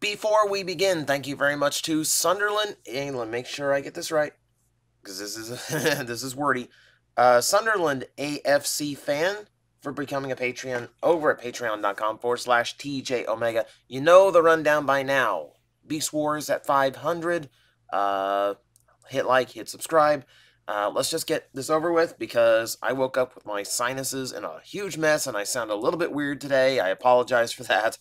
Before we begin, thank you very much to Sunderland, and let me make sure I get this right, because this is this is wordy. Sunderland AFC fan for becoming a Patreon over at patreon.com/TJOmega. You know the rundown by now. Beast Wars at 500. Hit like, hit subscribe. Let's just get this over with because I woke up with my sinuses in a huge mess and I sound a little bit weird today. I apologize for that.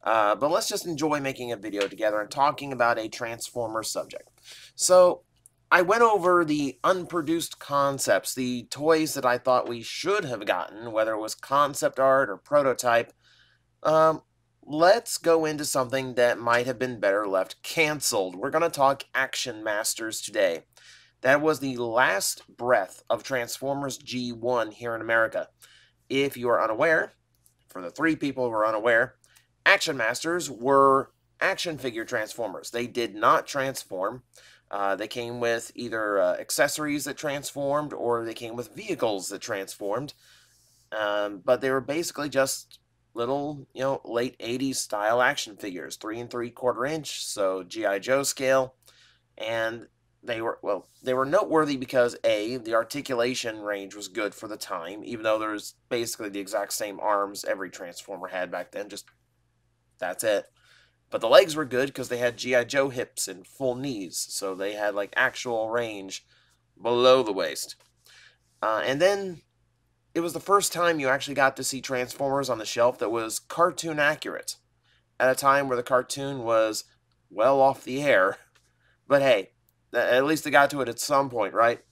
But let's just enjoy making a video together and talking about a Transformer subject. So, I went over the unproduced concepts, the toys that I thought we should have gotten, whether it was concept art or prototype. Let's go into something that might have been better left canceled. We're going to talk Action Masters today. That was the last breath of Transformers G1 here in America. If you are unaware, for the 3 people who are unaware, Action Masters were action figure Transformers. They did not transform. They came with either accessories that transformed or they came with vehicles that transformed. But they were basically just little, late 80s style action figures, 3 3/4 inch, so G.I. Joe scale. And they were noteworthy because A, the articulation range was good for the time, even though there's basically the exact same arms every Transformer had back then, just that's it. But the legs were good because they had G.I. Joe hips and full knees, so they had like actual range below the waist. And then it was the first time you actually got to see Transformers on the shelf that was cartoon accurate, at a time where the cartoon was well off the air. But hey, at least they got to it at some point, right?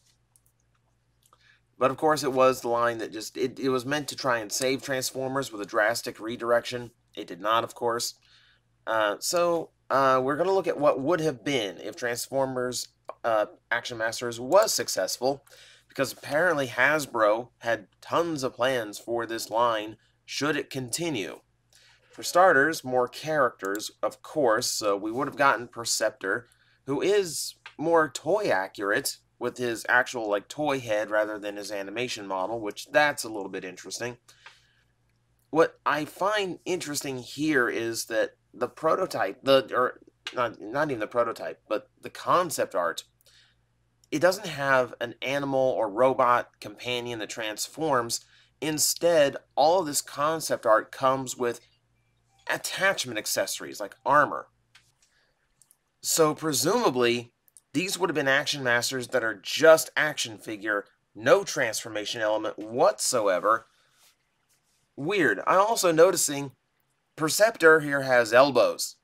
But of course it was the line that just, it was meant to try and save Transformers with a drastic redirection. It did not, of course. So we're going to look at what would have been if Transformers Action Masters was successful, because apparently Hasbro had tons of plans for this line should it continue. For starters, more characters, of course, so we would have gotten Perceptor, who is more toy accurate with his actual toy head rather than his animation model, which that's a little bit interesting. What I find interesting here is that the prototype, not even the prototype, but the concept art, it doesn't have an animal or robot companion that transforms. Instead, all of this concept art comes with attachment accessories like armor. So presumably, these would have been Action Masters that are just action figure, no transformation element whatsoever. Weird. I'm also noticing Perceptor here has elbows.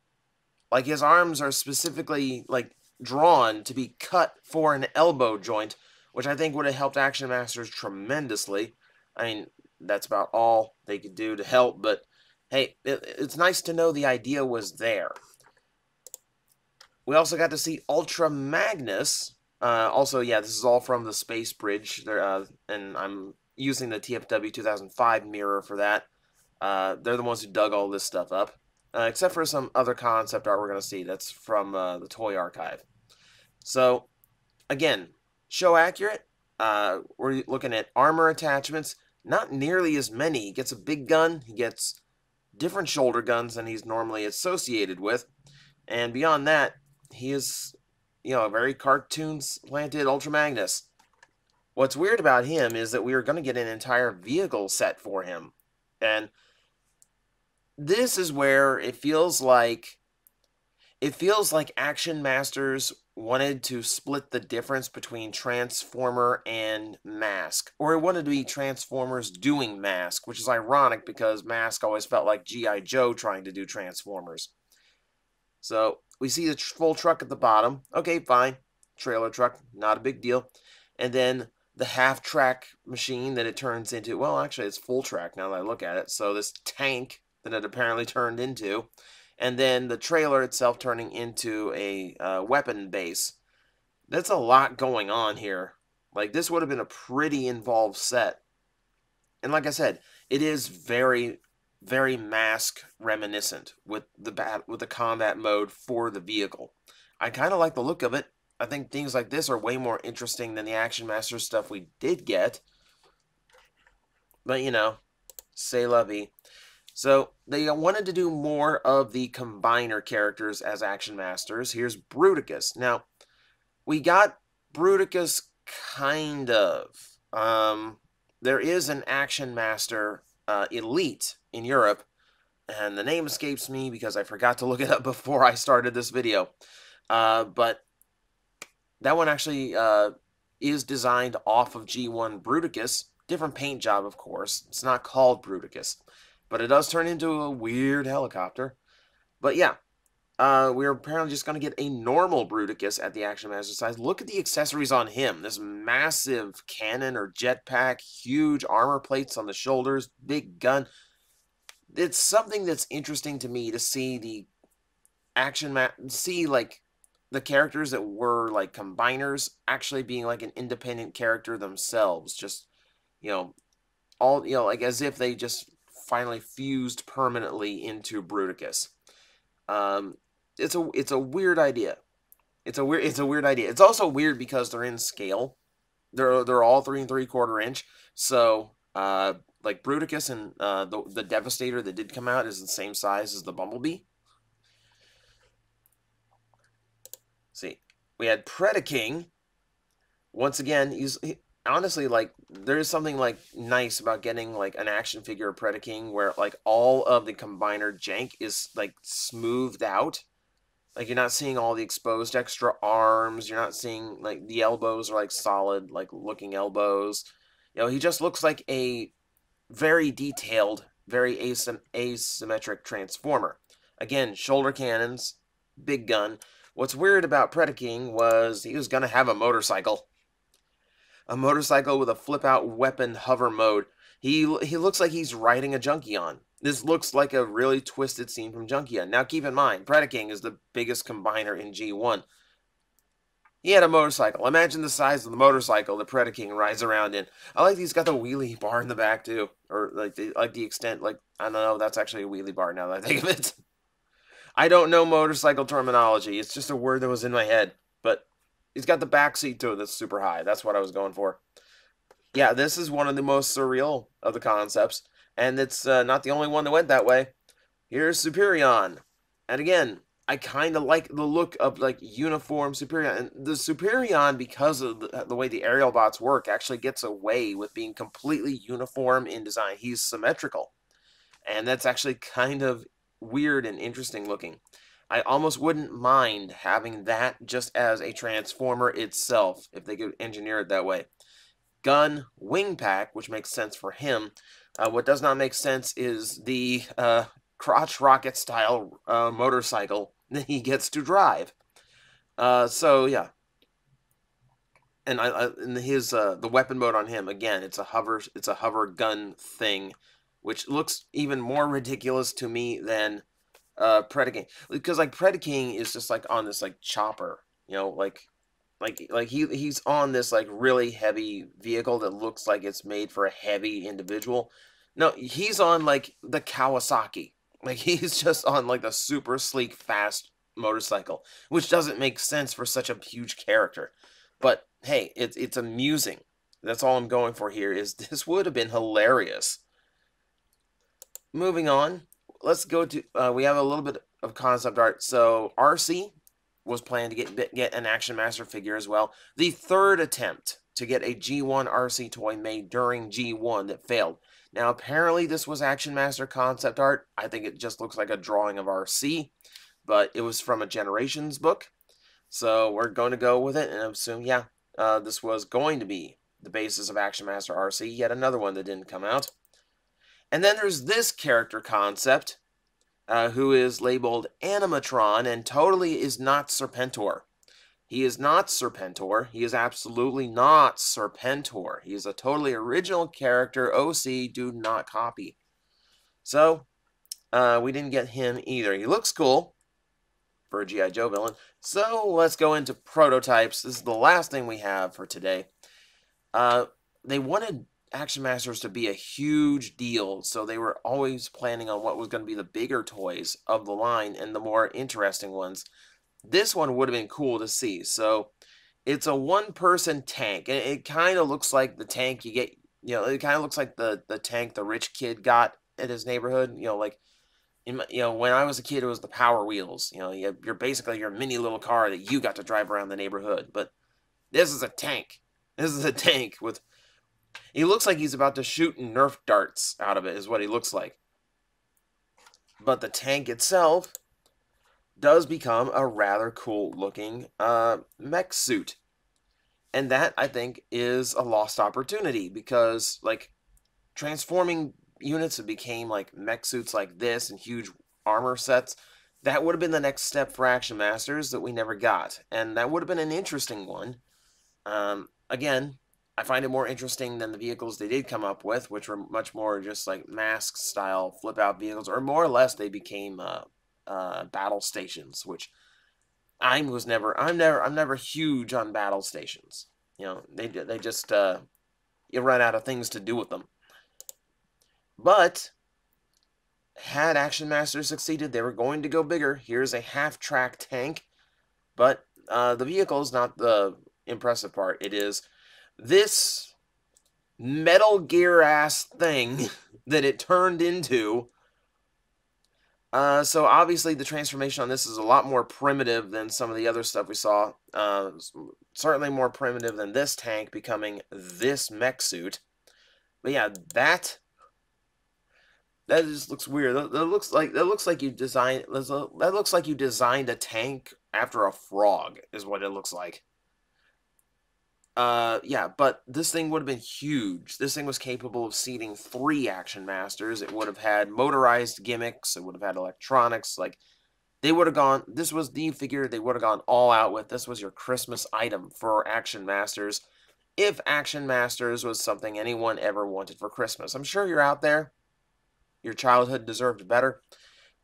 Like his arms are specifically drawn to be cut for an elbow joint, which I think would have helped Action Masters tremendously. I mean, that's about all they could do to help, but hey, it's nice to know the idea was there. We also got to see Ultra Magnus. Also, yeah, this is all from the Space Bridge, and I'm using the TFW 2005 mirror for that. They're the ones who dug all this stuff up. Except for some other concept art we're going to see. That's from the Toy Archive. So, again, show accurate. We're looking at armor attachments. Not nearly as many. He gets a big gun. He gets different shoulder guns than he's normally associated with. And beyond that, he is, a very cartoon-slanted Ultra Magnus. What's weird about him is that we are going to get an entire vehicle set for him. And this is where it feels like Action Masters wanted to split the difference between Transformer and Mask, or it wanted to be Transformers doing Mask, which is ironic because Mask always felt like G.I. Joe trying to do Transformers. So we see the full truck at the bottom. Okay, fine. Trailer truck, not a big deal. And then the half-track machine that it turns into. Well, actually, it's full track now that I look at it. So this tank that it apparently turned into. And then the trailer itself turning into a weapon base. That's a lot going on here. This would have been a pretty involved set. And like I said, it is very, very Mask reminiscent with the combat mode for the vehicle. I kind of like the look of it. I think things like this are way more interesting than the Action Master stuff we did get. But, c'est la vie. So they wanted to do more of the combiner characters as Action Masters. Here's Bruticus. Now, we got Bruticus kind of. There is an Action Master Elite in Europe, and the name escapes me because I forgot to look it up before I started this video. But that one actually is designed off of G1 Bruticus. Different paint job, of course. It's not called Bruticus, but it does turn into a weird helicopter. But yeah, we're apparently just going to get a normal Bruticus at the Action Master size. Look at the accessories on him. This massive cannon or jetpack, huge armor plates on the shoulders, big gun. It's something that's interesting to me to see the like the characters that were like combiners actually being like an independent character themselves. Just, all, like as if they just finally fused permanently into Bruticus. It's a weird idea. It's a weird idea. It's also weird because they're in scale. They're all 3 3/4 inch. So like Bruticus and the Devastator that did come out is the same size as the Bumblebee. See, we had Predaking. Once again, honestly, like, there's something like nice about getting like an action figure of Predaking where like all of the combiner jank is like smoothed out. Like, you're not seeing all the exposed extra arms. You're not seeing like the elbows are like solid, like looking elbows. He just looks like a very detailed, very asymmetric transformer. Again, shoulder cannons, big gun. What's weird about Predaking was he was going to have a motorcycle. A motorcycle with a flip-out weapon hover mode. He looks like he's riding a Junkion. This looks like a really twisted scene from Junkion. Now, keep in mind, Predaking is the biggest combiner in G1. He had a motorcycle. Imagine the size of the motorcycle that Predaking rides around in. I like he's got the wheelie bar in the back, too. Or, like the extent, like, I don't know, that's actually a wheelie bar now that I think of it. I don't know motorcycle terminology. It's just a word that was in my head. But he's got the back seat to it that's super high. That's what I was going for. Yeah, this is one of the most surreal of the concepts. And it's not the only one that went that way. Here's Superion. And again, I kind of like the look of like uniform Superion. And the Superion, because of the way the aerial bots work, actually gets away with being completely uniform in design. He's symmetrical. And that's actually kind of weird and interesting looking. I almost wouldn't mind having that just as a transformer itself, if they could engineer it that way. Gun, wing pack, which makes sense for him. What does not make sense is the crotch rocket style motorcycle that he gets to drive. So yeah, and the weapon mode on him, again, it's a hover gun thing, which looks even more ridiculous to me than Predaking, because like Predaking is just like on this like chopper, like he's on this like really heavy vehicle that looks like it's made for a heavy individual. No, he's on like the Kawasaki. Like, he's just on like the super sleek fast motorcycle, which doesn't make sense for such a huge character. But hey, it's amusing. That's all I'm going for here. Is this would have been hilarious. Moving on, let's go to we have a little bit of concept art. So RC was planned to get an Action Master figure as well. The third attempt to get a G1 RC toy made during G1 that failed. Now, apparently this was Action Master concept art. I think it just looks like a drawing of RC, but it was from a Generations book. So we're going to go with it and assume, yeah, this was going to be the basis of Action Master RC. Yet another one that didn't come out. And then there's this character concept, who is labeled Animatron and totally is not Serpentor. He is not Serpentor. He is absolutely not Serpentor. He is a totally original character. OC, do not copy. So, we didn't get him either. He looks cool for a G.I. Joe villain. So, let's go into prototypes. This is the last thing we have for today. They wanted Action Masters to be a huge deal, so they were always planning on what was going to be the bigger toys of the line and the more interesting ones. This one would have been cool to see. So it's a one-person tank, and it kind of looks like the tank you get, it kind of looks like the tank the rich kid got at his neighborhood. You know, like when I was a kid, it was the Power Wheels. You know, you're basically your mini little car that you got to drive around the neighborhood. But this is a tank. This is a tank with. He looks like he's about to shoot Nerf darts out of it. Is what he looks like. But the tank itself does become a rather cool looking mech suit. And that, I think, is a lost opportunity because, like, transforming units that became, like, mech suits like this and huge armor sets, that would have been the next step for Action Masters that we never got. And that would have been an interesting one. Again, I find it more interesting than the vehicles they did come up with, which were much more just, like, mask-style flip-out vehicles, or more or less they became battle stations, which I'm never huge on battle stations. You know, they just you run out of things to do with them. But had Action Masters succeeded, they were going to go bigger. Here's a half-track tank, but the vehicle is not the impressive part. It is this Metal Gear ass thing that it turned into. So obviously the transformation on this is a lot more primitive than some of the other stuff we saw. Certainly more primitive than this tank becoming this mech suit. But yeah, that just looks weird. That looks like you designed a tank after a frog is what it looks like. Yeah, but this thing would have been huge. This thing was capable of seating 3 Action Masters. It would have had motorized gimmicks. It would have had electronics. Like, they would have gone, this was the figure they would have gone all out with. This was your Christmas item for Action Masters. If Action Masters was something anyone ever wanted for Christmas. I'm sure you're out there. Your childhood deserved better.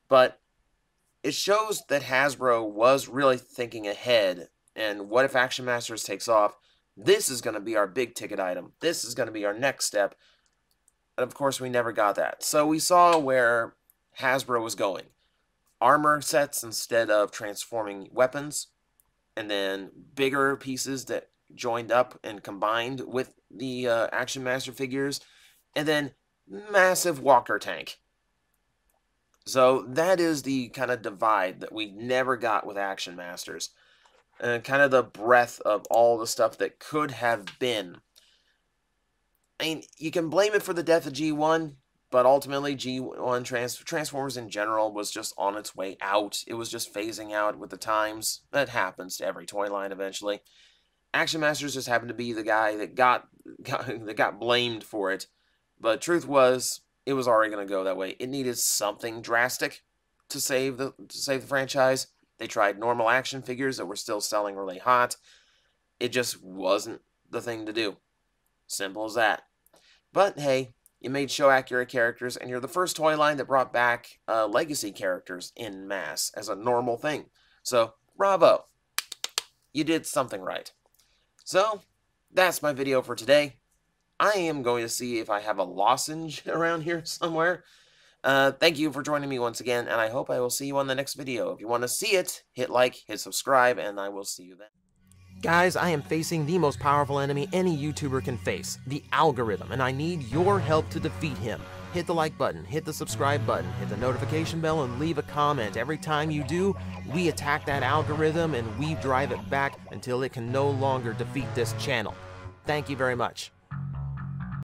But it shows that Hasbro was really thinking ahead. And what if Action Masters takes off? This is going to be our big ticket item. This is going to be our next step. And of course, we never got that. So we saw where Hasbro was going. Armor sets instead of transforming weapons. And then bigger pieces that joined up and combined with the Action Master figures. And then massive walker tank. So that is the kind of divide that we never got with Action Masters. And kind of the breadth of all the stuff that could have been. I mean, you can blame it for the death of G1, but ultimately G1 Transformers in general was just on its way out. It was just phasing out with the times. That happens to every toy line eventually. Action Masters just happened to be the guy that got blamed for it. But truth was, it was already going to go that way. It needed something drastic to save the franchise. They tried normal action figures that were still selling really hot. It just wasn't the thing to do. Simple as that. But hey, you made show-accurate characters, and you're the first toy line that brought back legacy characters in mass as a normal thing. So, bravo. You did something right. So, that's my video for today. I am going to see if I have a lozenge around here somewhere. Thank you for joining me once again, and I hope I will see you on the next video. If you want to see it, hit like, hit subscribe, and I will see you then. Guys, I am facing the most powerful enemy any YouTuber can face, the algorithm, and I need your help to defeat him. Hit the like button, hit the subscribe button, hit the notification bell, and leave a comment. Every time you do, we attack that algorithm and we drive it back until it can no longer defeat this channel. Thank you very much.